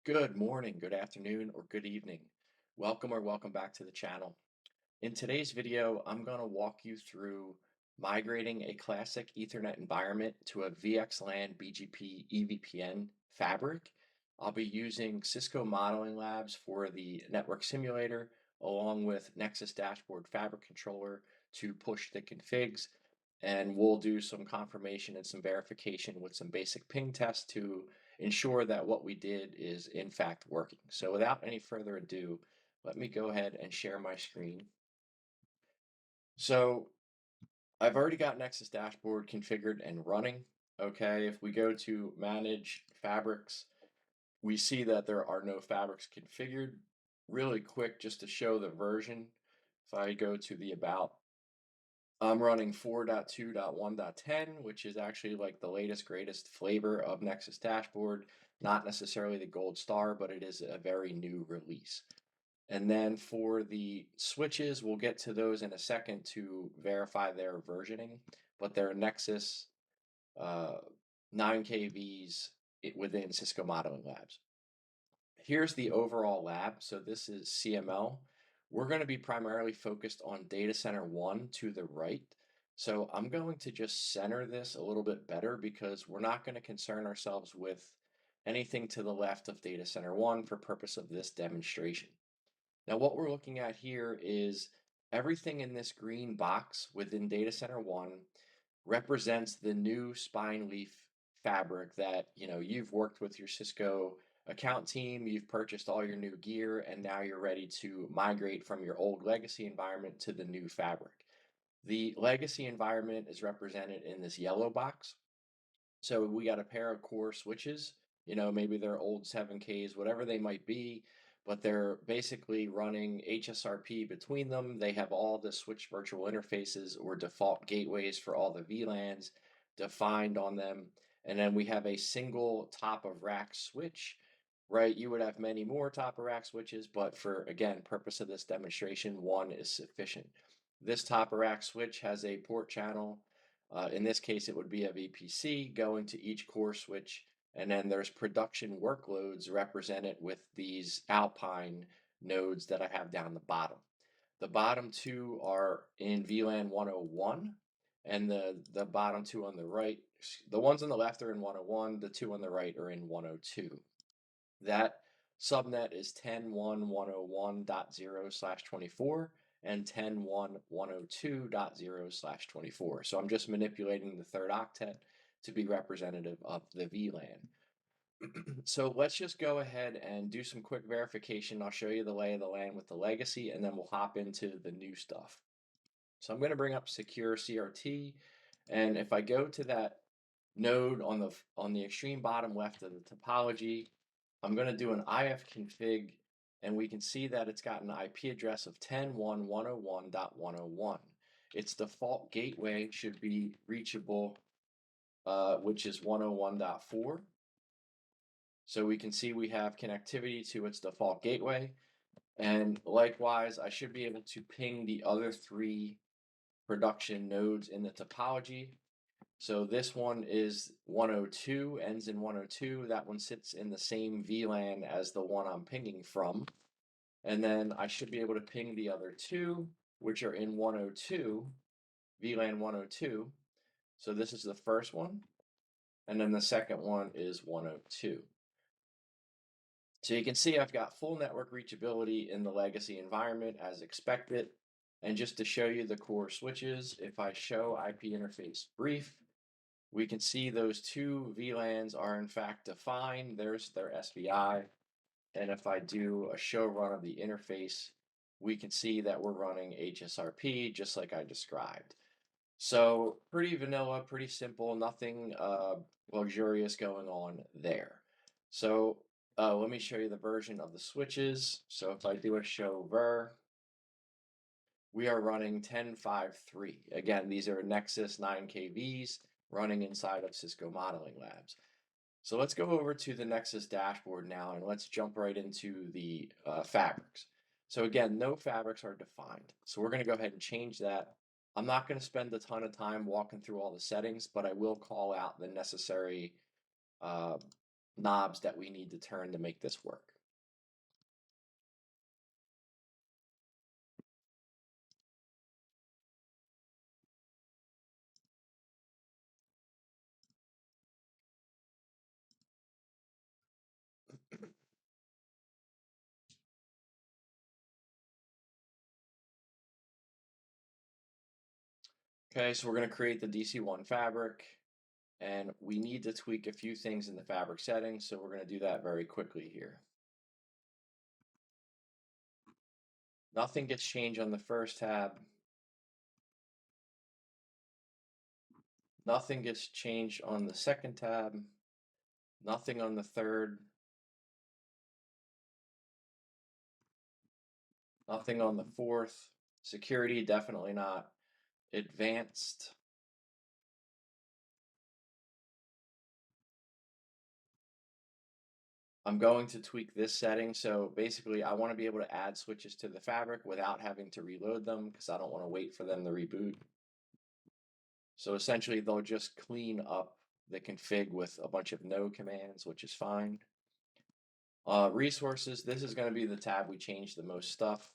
Good morning, good afternoon, or good evening. Welcome back to the channel. In today's video, I'm going to walk you through migrating a classic Ethernet environment to a VXLAN BGP EVPN fabric. I'll be using Cisco Modeling Labs for the network simulator, along with Nexus Dashboard Fabric Controller to push the configs, and we'll do some confirmation and some verification with some basic ping tests to ensure that what we did is in fact working. So without any further ado, let me go ahead and share my screen. So I've already got Nexus Dashboard configured and running. Okay, if we go to Manage Fabrics, we see that there are no fabrics configured. Really quick, just to show the version, if I go to the About, I'm running 4.2.1.10, which is actually like the latest, greatest flavor of Nexus Dashboard. Not necessarily the gold star, but it is a very new release. And then for the switches, we'll get to those in a second to verify their versioning, but they're Nexus 9KVs within Cisco Modeling Labs. Here's the overall lab. So this is CML. We're going to be primarily focused on data center 1 to the right. So I'm going to just center this a little bit better because we're not going to concern ourselves with anything to the left of data center 1 for purpose of this demonstration. Now what we're looking at here is everything in this green box within data center 1 represents the new spine leaf fabric that you've worked with your Cisco account team, you've purchased all your new gear, and now you're ready to migrate from your old legacy environment to the new fabric. The legacy environment is represented in this yellow box. So we got a pair of core switches, maybe they're old 7Ks, whatever they might be, but they're basically running HSRP between them. They have all the switch virtual interfaces or default gateways for all the VLANs defined on them. And then we have a single top of rack switch, right? You would have many more top of rack switches, but for, again, purpose of this demonstration, one is sufficient. This top of rack switch has a port channel. In this case, it would be a VPC going to each core switch, and then there's production workloads represented with these Alpine nodes that I have down the bottom. The bottom two are in VLAN 101, and the bottom two on the right, the ones on the left are in 101, the two on the right are in 102. That subnet is 10.1.101.0/24 and 10.1.102.0/24. So I'm just manipulating the third octet to be representative of the VLAN. So let's just go ahead and do some quick verification. I'll show you the lay of the land with the legacy, and then we'll hop into the new stuff. So I'm going to bring up secure CRT, and if I go to that node on the extreme bottom left of the topology, I'm going to do an ifconfig, and we can see that it's got an IP address of 10.1.101.101. Its default gateway should be reachable, which is 101.4. So we can see we have connectivity to its default gateway. And likewise, I should be able to ping the other three production nodes in the topology. So this one is 102, ends in 102. That one sits in the same VLAN as the one I'm pinging from. And then I should be able to ping the other two, which are in 102, VLAN 102. So this is the first one. And then the second one is 102. So you can see I've got full network reachability in the legacy environment as expected. And just to show you the core switches, if I show IP interface brief, we can see those two VLANs are in fact defined. There's their SVI. And if I do a show run of the interface, we can see that we're running HSRP just like I described. So pretty vanilla, pretty simple, nothing luxurious going on there. So let me show you the version of the switches. So if I do a show ver, we are running 10.5.3. Again, these are Nexus 9KVs running inside of Cisco Modeling Labs. So let's go over to the Nexus dashboard now, and let's jump right into the fabrics. So again, no fabrics are defined. So we're going to go ahead and change that. I'm not going to spend a ton of time walking through all the settings, but I will call out the necessary knobs that we need to turn to make this work. Okay, so we're going to create the DC1 fabric, and we need to tweak a few things in the fabric settings, so we're going to do that very quickly here. Nothing gets changed on the first tab. Nothing gets changed on the second tab. Nothing on the third. Nothing on the fourth. Security, definitely not. Advanced. I'm going to tweak this setting. So basically, I want to be able to add switches to the fabric without having to reload them because I don't want to wait for them to reboot. So essentially, they'll just clean up the config with a bunch of no commands, which is fine. Resources, this is going to be the tab we change the most stuff.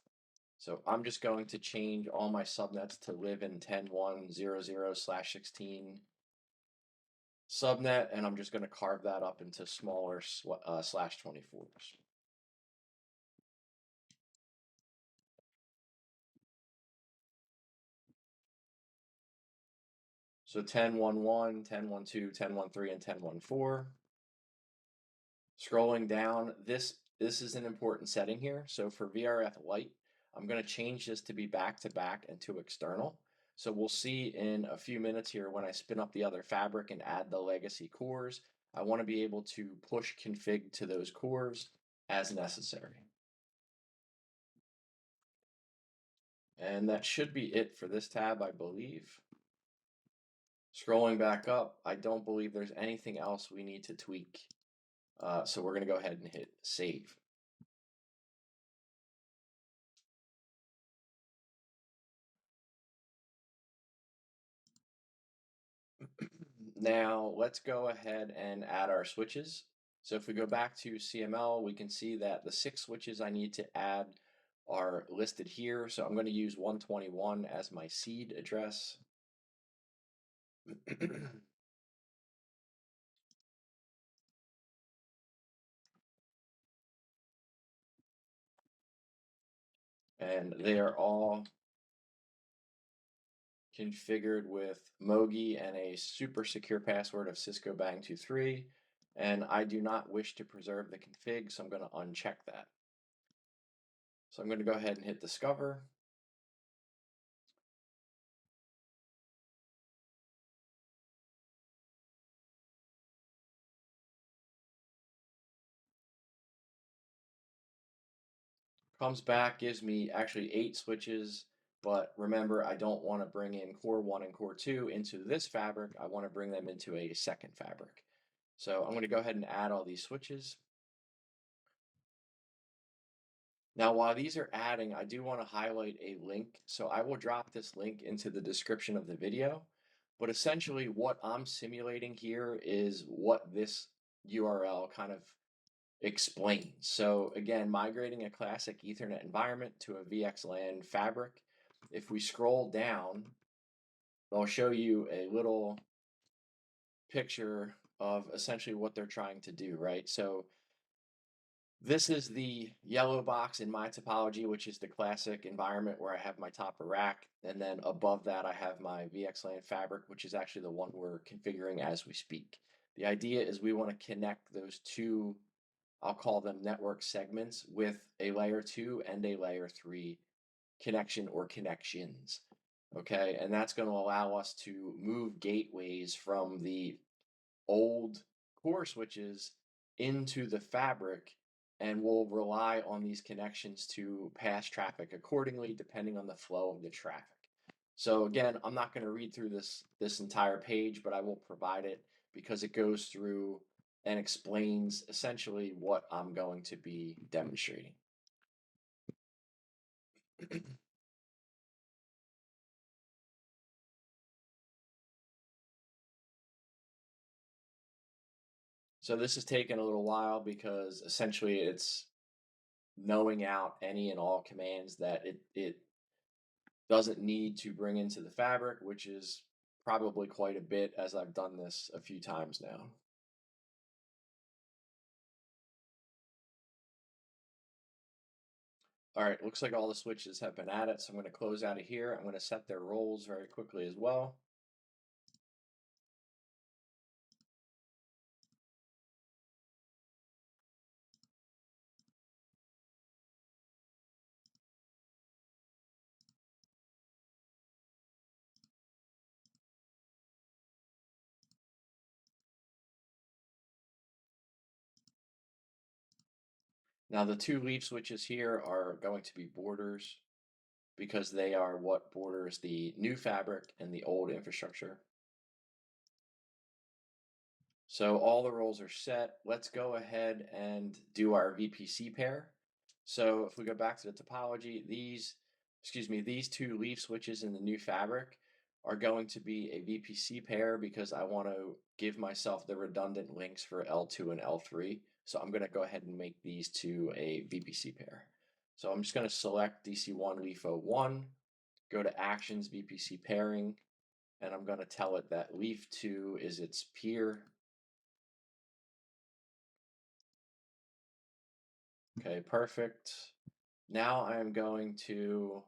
So I'm just going to change all my subnets to live in 10.1.0.0/16 subnet, and I'm just going to carve that up into smaller /24s. So 10.1.1, 10.1.2, 10.1.3, and 10.1.4. Scrolling down, this is an important setting here. So for VRF Lite, I'm going to change this to be back-to-back and to external. So we'll see in a few minutes here when I spin up the other fabric and add the legacy cores, I want to be able to push config to those cores as necessary. And that should be it for this tab, I believe. Scrolling back up, I don't believe there's anything else we need to tweak. So we're going to go ahead and hit save. Now let's go ahead and add our switches. So if we go back to CML, we can see that the 6 switches I need to add are listed here. So I'm going to use 121 as my seed address. And they are all configured with Mogi and a super secure password of Cisco Bang23. And I do not wish to preserve the config, so I'm going to uncheck that. So I'm going to go ahead and hit discover. Comes back, gives me actually 8 switches, but remember, I don't want to bring in core 1 and core 2 into this fabric. I want to bring them into a second fabric. So I'm going to go ahead and add all these switches. Now, while these are adding, I do want to highlight a link. So I will drop this link into the description of the video. But essentially, what I'm simulating here is what this URL kind of explains. So again, migrating a classic Ethernet environment to a VXLAN fabric. If we scroll down, I'll show you a little picture of essentially what they're trying to do, right? So this is the yellow box in my topology, which is the classic environment where I have my top of rack. And then above that, I have my VXLAN fabric, which is actually the one we're configuring as we speak. The idea is we want to connect those two, I'll call them network segments, with a layer 2 and a layer 3 connection or connections. Okay, and that's going to allow us to move gateways from the old core switches into the fabric, and we'll rely on these connections to pass traffic accordingly depending on the flow of the traffic. So again, I'm not going to read through this entire page, but I will provide it because it goes through and explains essentially what I'm going to be demonstrating. So this is taking a little while because essentially it's knowing out any and all commands that it doesn't need to bring into the fabric, which is probably quite a bit as I've done this a few times now. All right, looks like all the switches have been added, so I'm going to close out of here. I'm going to set their roles very quickly as well. Now the two leaf switches here are going to be borders because they are what borders the new fabric and the old infrastructure. So all the roles are set. Let's go ahead and do our VPC pair. So if we go back to the topology, these two leaf switches in the new fabric are going to be a VPC pair because I want to give myself the redundant links for L2 and L3. So I'm going to go ahead and make these two a VPC pair. So I'm just going to select DC1 leaf01, go to Actions VPC pairing, and I'm going to tell it that leaf2 is its peer. Okay, perfect. Now I'm going to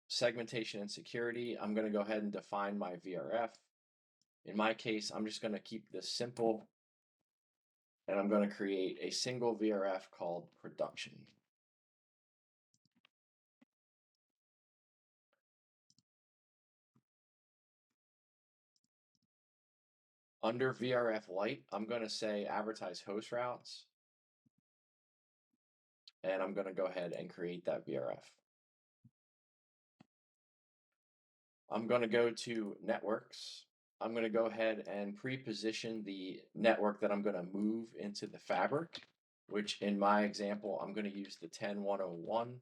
segmentation and security. I'm going to go ahead and define my VRF. In my case, I'm just going to keep this simple, and I'm going to create a single VRF called production. Under VRF Lite, I'm going to say advertise host routes, and I'm going to go ahead and create that VRF. I'm going to go to networks. I'm going to go ahead and pre-position the network that I'm going to move into the fabric, which in my example, I'm going to use the 10.101.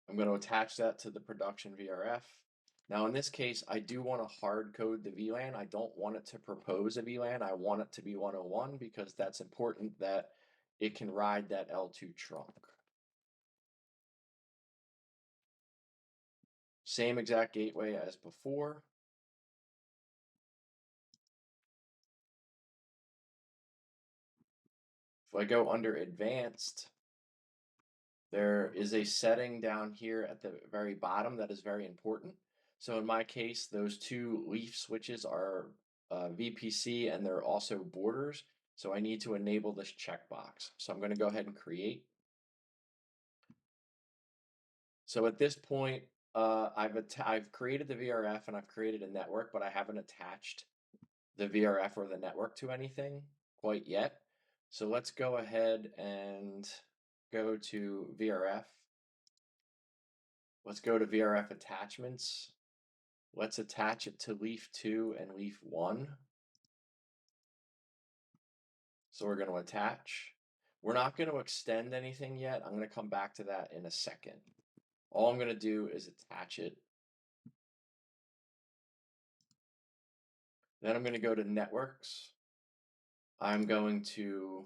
I'm going to attach that to the production VRF. Now in this case, I do want to hard code the VLAN. I don't want it to propose a VLAN. I want it to be 101 because that's important that it can ride that L2 trunk. Same exact gateway as before. If I go under advanced, there is a setting down here at the very bottom that is very important. So in my case, those two leaf switches are VPC and they're also borders. So I need to enable this checkbox. So I'm going to go ahead and create. So at this point, I've created the VRF and I've created a network, but I haven't attached the VRF or the network to anything quite yet. So let's go ahead and go to VRF. Let's go to VRF attachments. Let's attach it to leaf 2 and leaf 1. So we're going to attach. We're not going to extend anything yet. I'm going to come back to that in a second. All I'm going to do is attach it. Then I'm going to go to networks. I'm going to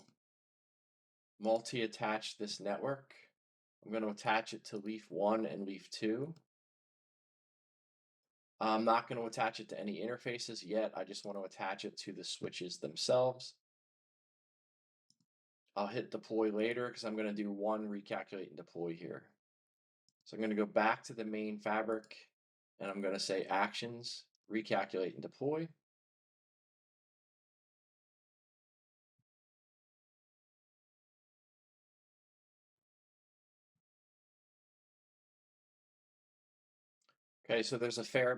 multi-attach this network. I'm going to attach it to leaf 1 and leaf 2. I'm not going to attach it to any interfaces yet. I just want to attach it to the switches themselves. I'll hit deploy later because I'm going to do one recalculate and deploy here. So I'm going to go back to the main fabric and I'm going to say actions, recalculate and deploy. Okay, so there's a fair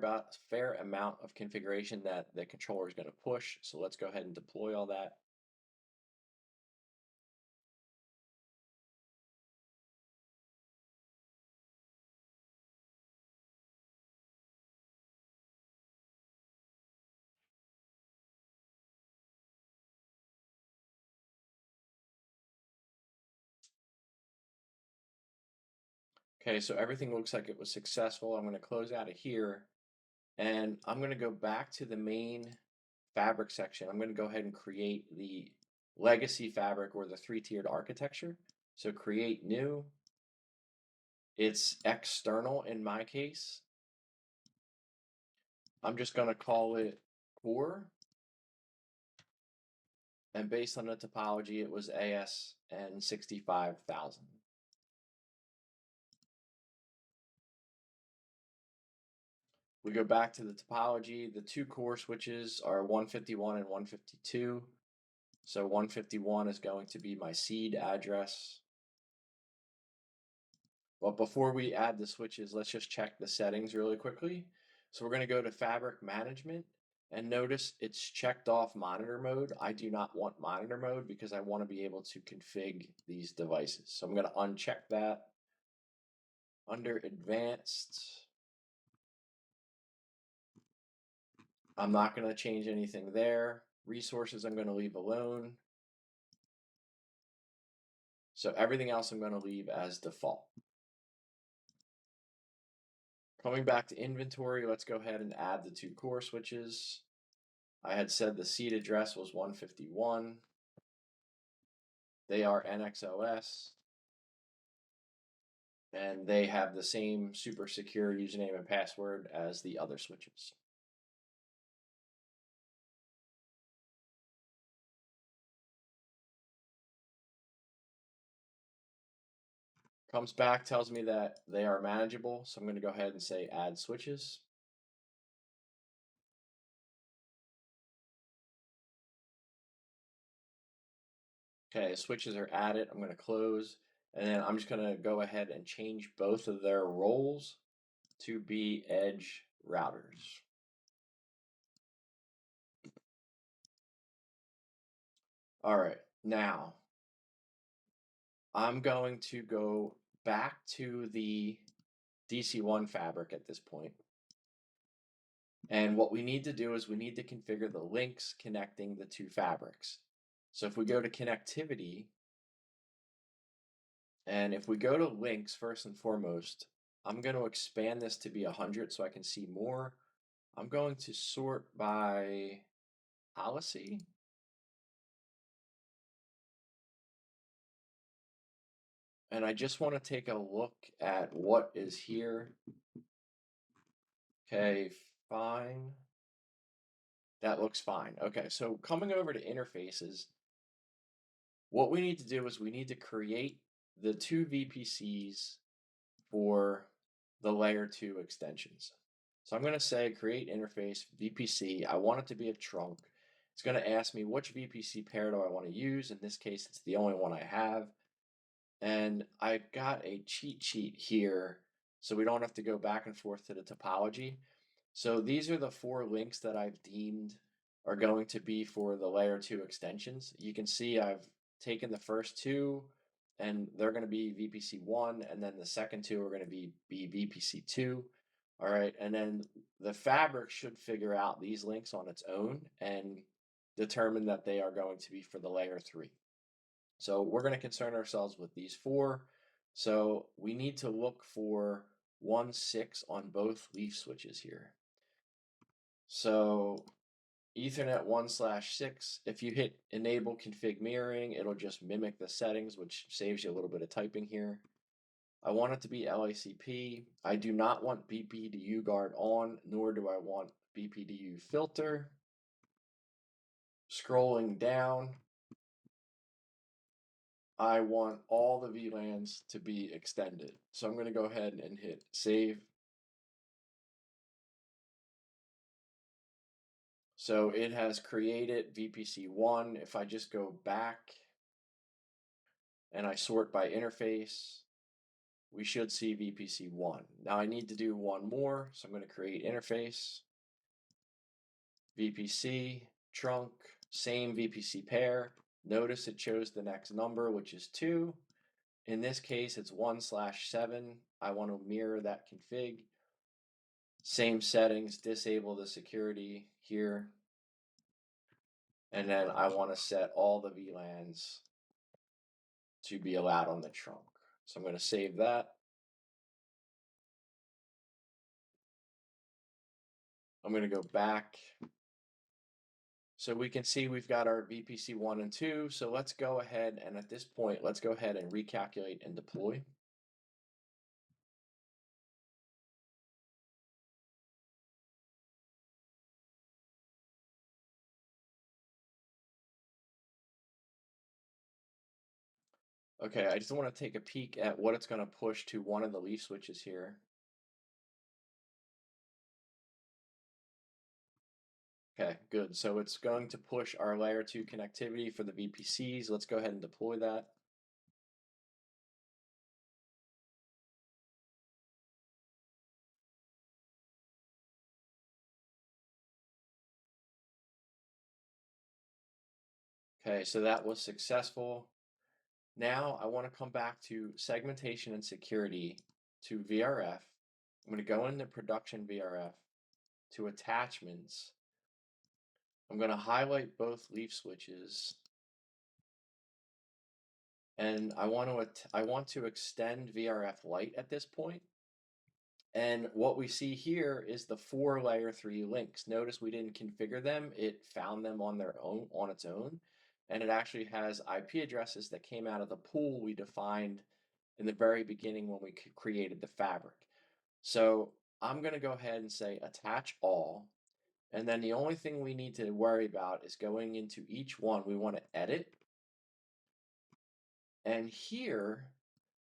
amount of configuration that the controller is going to push. So let's go ahead and deploy all that. Okay, so everything looks like it was successful. I'm going to close out of here And I'm going to go back to the main fabric section. I'm going to go ahead and create the legacy fabric or the 3-tiered architecture. So create new. It's external in my case. I'm just going to call it core. And based on the topology, it was ASN 65,000. We go back to the topology. The two core switches are 151 and 152. So 151 is going to be my seed address. But before we add the switches, let's just check the settings really quickly. So we're going to go to Fabric Management, and notice it's checked off monitor mode. I do not want monitor mode because I want to be able to configure these devices. So I'm going to uncheck that. Under Advanced, I'm not going to change anything there. Resources I'm going to leave alone. So everything else I'm going to leave as default. Coming back to inventory, let's go ahead and add the two core switches. I had said the seed address was 151. They are NXOS. And they have the same super secure username and password as the other switches. Comes back, tells me that they are manageable. So I'm going to go ahead and say add switches. Okay, switches are added. I'm going to close, and then I'm just going to go ahead and change both of their roles to be edge routers. All right, now I'm going to go back to the DC1 fabric at this point. And what we need to do is we need to configure the links connecting the two fabrics. So if we go to connectivity, and if we go to links first and foremost, I'm going to expand this to be 100 so I can see more. I'm going to sort by policy. And I just want to take a look at what is here. Okay, fine. That looks fine. Okay, so coming over to interfaces, what we need to do is we need to create the two VPCs for the layer 2 extensions. So I'm going to say create interface VPC. I want it to be a trunk. It's going to ask me which VPC pair do I want to use. In this case, it's the only one I have. And I've got a cheat sheet here so we don't have to go back and forth to the topology. So these are the 4 links that I've deemed are going to be for the layer 2 extensions. You can see I've taken the first 2 and they're going to be VPC1, and then the second 2 are going to be VPC2. All right, and then the fabric should figure out these links on its own and determine that they are going to be for the layer 3. So we're going to concern ourselves with these 4. So we need to look for 1.6 on both leaf switches here. So Ethernet 1/6, if you hit enable config mirroring, it'll just mimic the settings, which saves you a little bit of typing here. I want it to be LACP. I do not want BPDU guard on, nor do I want BPDU filter. Scrolling down, I want all the VLANs to be extended. So I'm going to go ahead and hit save. So it has created VPC1. If I just go back and I sort by interface, we should see VPC1. Now I need to do one more, so I'm going to create interface, VPC, trunk, same VPC pair. Notice it chose the next number, which is 2. In this case, it's 1/7. I want to mirror that config. Same settings, disable the security here. And then I want to set all the VLANs to be allowed on the trunk. So I'm going to save that. I'm going to go back. So we can see we've got our VPC 1 and 2. So let's go ahead and at this point, let's go ahead and recalculate and deploy. Okay, I just want to take a peek at what it's going to push to one of the leaf switches here. Okay, good. So it's going to push our layer 2 connectivity for the VPCs. Let's go ahead and deploy that. Okay, so that was successful. Now I want to come back to segmentation and security to VRF. I'm going to go into production VRF to attachments. I'm going to highlight both leaf switches. And I want to extend VRF Lite at this point. And what we see here is the 4 layer 3 links. Notice we didn't configure them. It found them on their own, on its own. And it actually has IP addresses that came out of the pool we defined in the very beginning when we created the fabric. So I'm going to go ahead and say attach all. And then the only thing we need to worry about is going into each one. We want to edit. And here,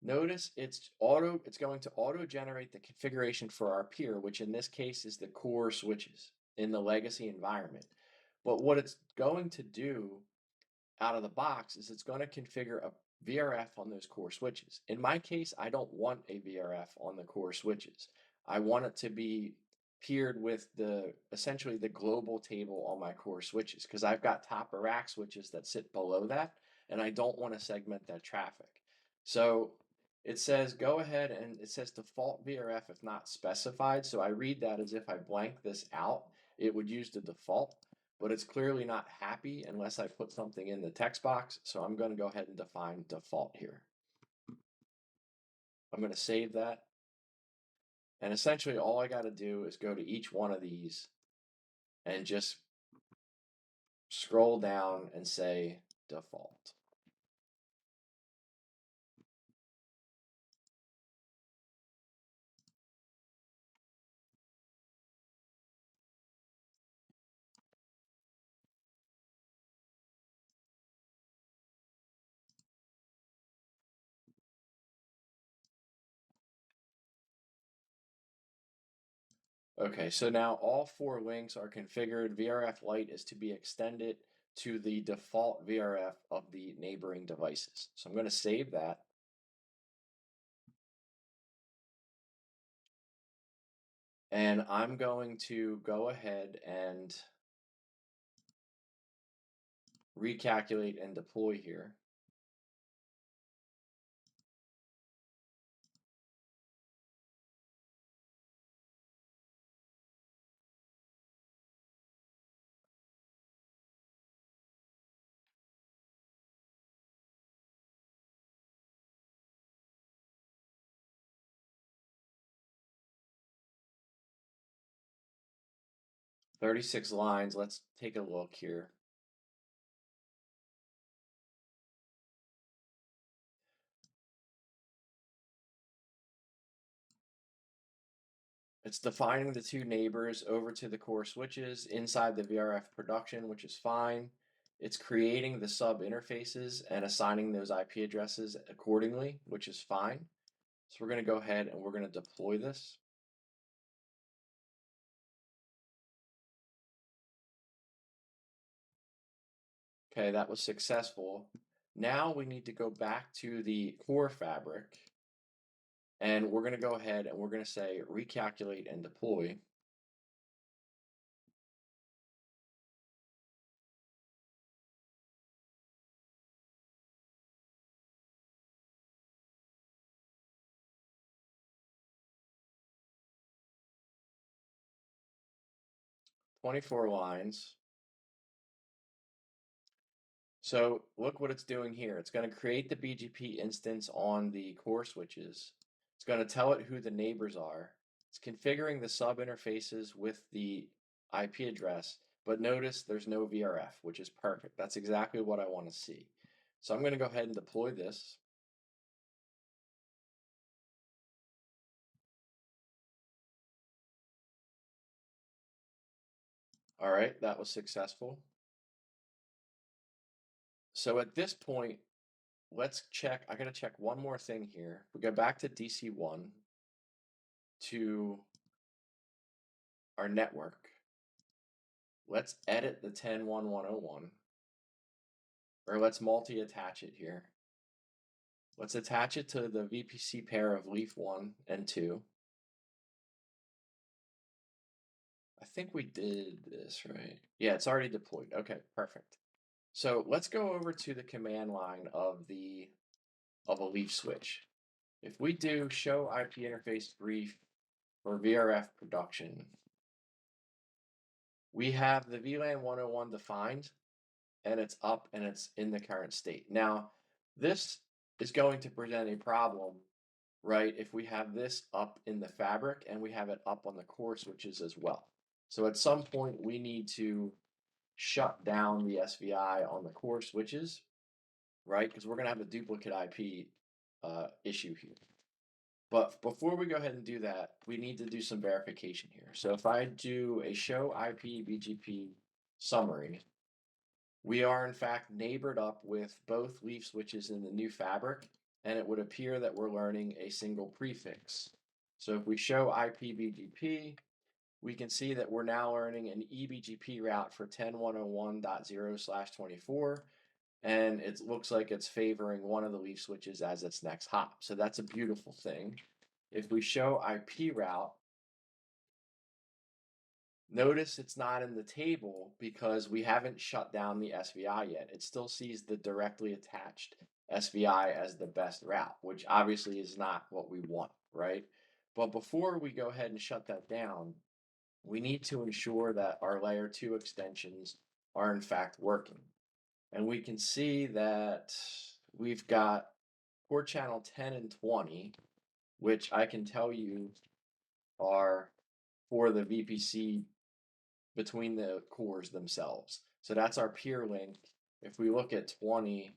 notice it's going to auto generate the configuration for our peer, which in this case is the core switches in the legacy environment. But what it's going to do out of the box is it's going to configure a VRF on those core switches. In my case, I don't want a VRF on the core switches. I want it to be peered with essentially the global table on my core switches because I've got top of rack switches that sit below that, and I don't want to segment that traffic. So it says go ahead and it says default VRF if not specified. So I read that as if I blank this out, it would use the default, but it's clearly not happy unless I put something in the text box. So I'm going to go ahead and define default here. I'm going to save that. And essentially all I got to do is go to each one of these and just scroll down and say default. Okay, so now all 4 links are configured. VRF Lite is to be extended to the default VRF of the neighboring devices. So I'm going to save that. And I'm going to go ahead and recalculate and deploy here. "36 lines. Let's take a look here. It's defining the 2 neighbors over to the core switches inside the VRF production, which is fine. It's creating the sub interfaces and assigning those IP addresses accordingly, which is fine. So we're going to go ahead and we're going to deploy this. Okay, that was successful. Now we need to go back to the core fabric and we're going to go ahead and we're going to say recalculate and deploy. "24 lines. So look what it's doing here. It's going to create the BGP instance on the core switches. It's going to tell it who the neighbors are. It's configuring the sub interfaces with the IP address, but notice there's no VRF, which is perfect. That's exactly what I want to see. So I'm going to go ahead and deploy this. All right, that was successful. So at this point, let's check. I got to check one more thing here. We go back to DC1 to our network. Let's edit the 10.1.101, or let's multi-attach it here. Let's attach it to the VPC pair of leaf 1 and 2. I think we did this, right? Yeah, it's already deployed. Okay, perfect. So let's go over to the command line of a leaf switch. If we do show IP interface brief for VRF production, we have the VLAN 101 defined, and it's up and it's in the current state. Now, this is going to present a problem, right, if we have this up in the fabric and we have it up on the core switches as well. So at some point, we need to shut down the SVI on the core switches, right, because we're going to have a duplicate IP issue here. But before we go ahead and do that, we need to do some verification here. So if I do a show IP BGP summary, we are in fact neighbored up with both leaf switches in the new fabric, and it would appear that we're learning a single prefix. So if we show IP BGP, we can see that we're now learning an eBGP route for 10.101.0/24, and it looks like it's favoring one of the leaf switches as its next hop. So that's a beautiful thing. If we show IP route, notice it's not in the table because we haven't shut down the SVI yet. It still sees the directly attached SVI as the best route, which obviously is not what we want, right? But before we go ahead and shut that down, we need to ensure that our layer 2 extensions are in fact working. And we can see that we've got port channel 10 and 20, which I can tell you are for the VPC between the cores themselves. So that's our peer link. If we look at 20,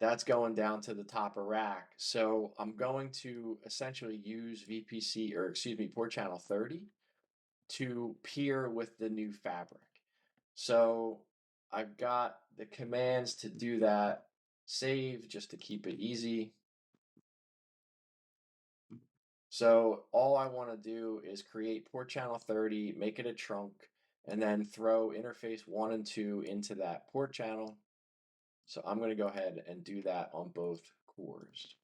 that's going down to the top of rack. So I'm going to essentially use port channel 30 to peer with the new fabric. So I've got the commands to do that. Save just to keep it easy. So all I want to do is create port channel 30, make it a trunk, and then throw interface 1 and 2 into that port channel. So I'm going to go ahead and do that on both cores.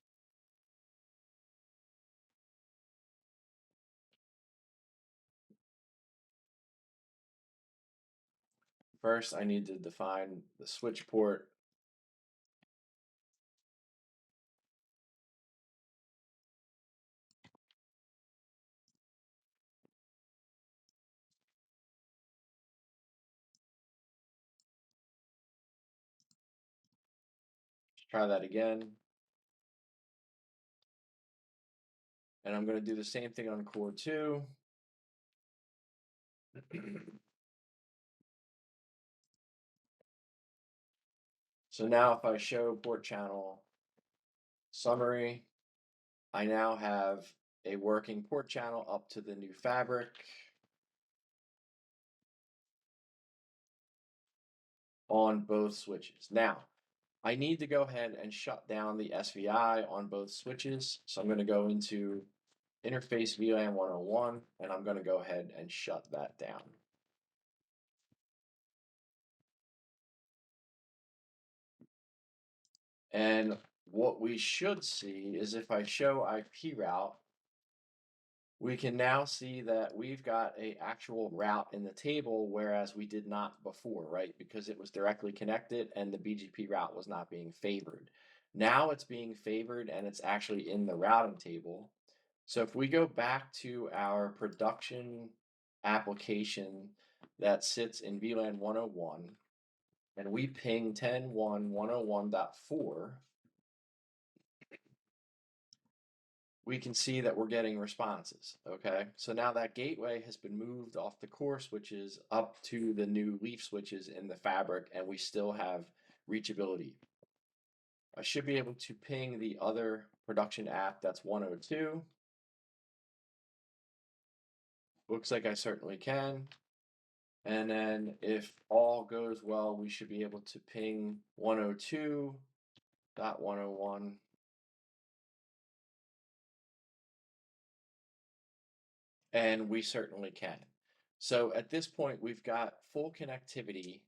First, I need to define the switch port. Let's try that again. And I'm going to do the same thing on core 2. So now if I show port channel summary, I now have a working port channel up to the new fabric. On both switches. Now, I need to go ahead and shut down the SVI on both switches. So I'm going to go into interface VLAN 101, and I'm going to go ahead and shut that down. And what we should see is if I show IP route, we can now see that we've got an actual route in the table, whereas we did not before, right? Because it was directly connected and the BGP route was not being favored. Now it's being favored and it's actually in the routing table. So if we go back to our production application that sits in VLAN 101 and we ping 10.1.101.4, we can see that we're getting responses, okay? So now that gateway has been moved off the core switches up to the new leaf switches in the fabric, and we still have reachability. I should be able to ping the other production app that's 102. Looks like I certainly can. And then if all goes well, we should be able to ping 102.101. And we certainly can. So at this point, we've got full connectivity.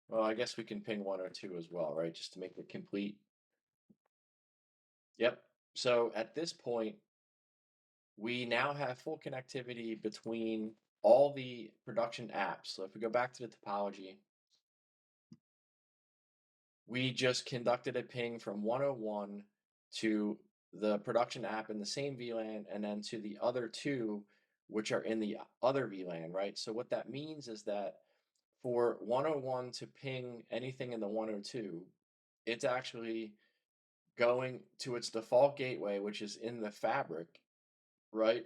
Well, I guess we can ping 102 as well, right? Just to make it complete. Yep. So at this point, we now have full connectivity between all the production apps. So if we go back to the topology, we just conducted a ping from 101 to the production app in the same VLAN and then to the other two, which are in the other VLAN, right? So what that means is that for 101 to ping anything in the 102, it's actually going to its default gateway, which is in the fabric, right?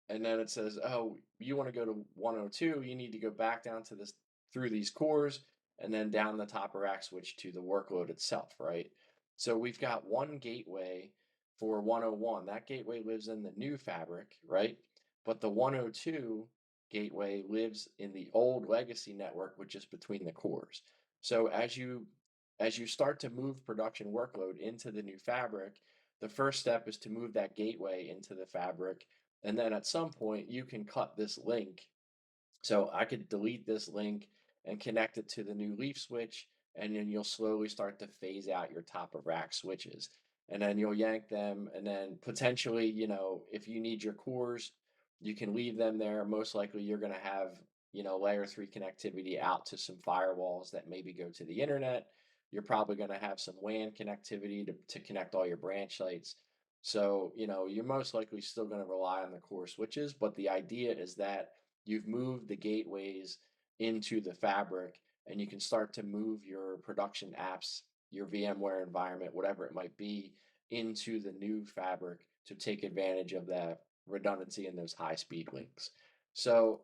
And then it says, oh, you want to go to 102, you need to go back down to this through these cores and then down the top of rack switch to the workload itself, right? So we've got one gateway for 101. That gateway lives in the new fabric, right? But the 102 gateway lives in the old legacy network, which is between the cores. So as you start to move production workload into the new fabric, the first step is to move that gateway into the fabric. And then at some point, you can cut this link. So I could delete this link and connect it to the new leaf switch. And then you'll slowly start to phase out your top of rack switches. And then you'll yank them. And then potentially, if you need your cores, you can leave them there. Most likely, you're going to have, layer 3 connectivity out to some firewalls that maybe go to the internet. You're probably going to have some WAN connectivity to connect all your branch sites. So, you're most likely still going to rely on the core switches, but the idea is that you've moved the gateways into the fabric and you can start to move your production apps, your VMware environment, whatever it might be, into the new fabric to take advantage of that redundancy and those high speed links. So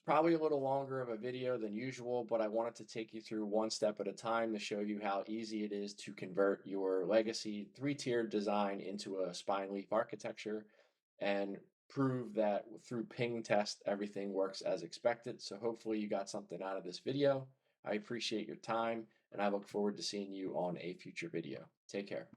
probably a little longer of a video than usual, but I wanted to take you through one step at a time to show you how easy it is to convert your legacy 3-tiered design into a spine leaf architecture and prove that through ping test, everything works as expected. So hopefully you got something out of this video. I appreciate your time and I look forward to seeing you on a future video. Take care.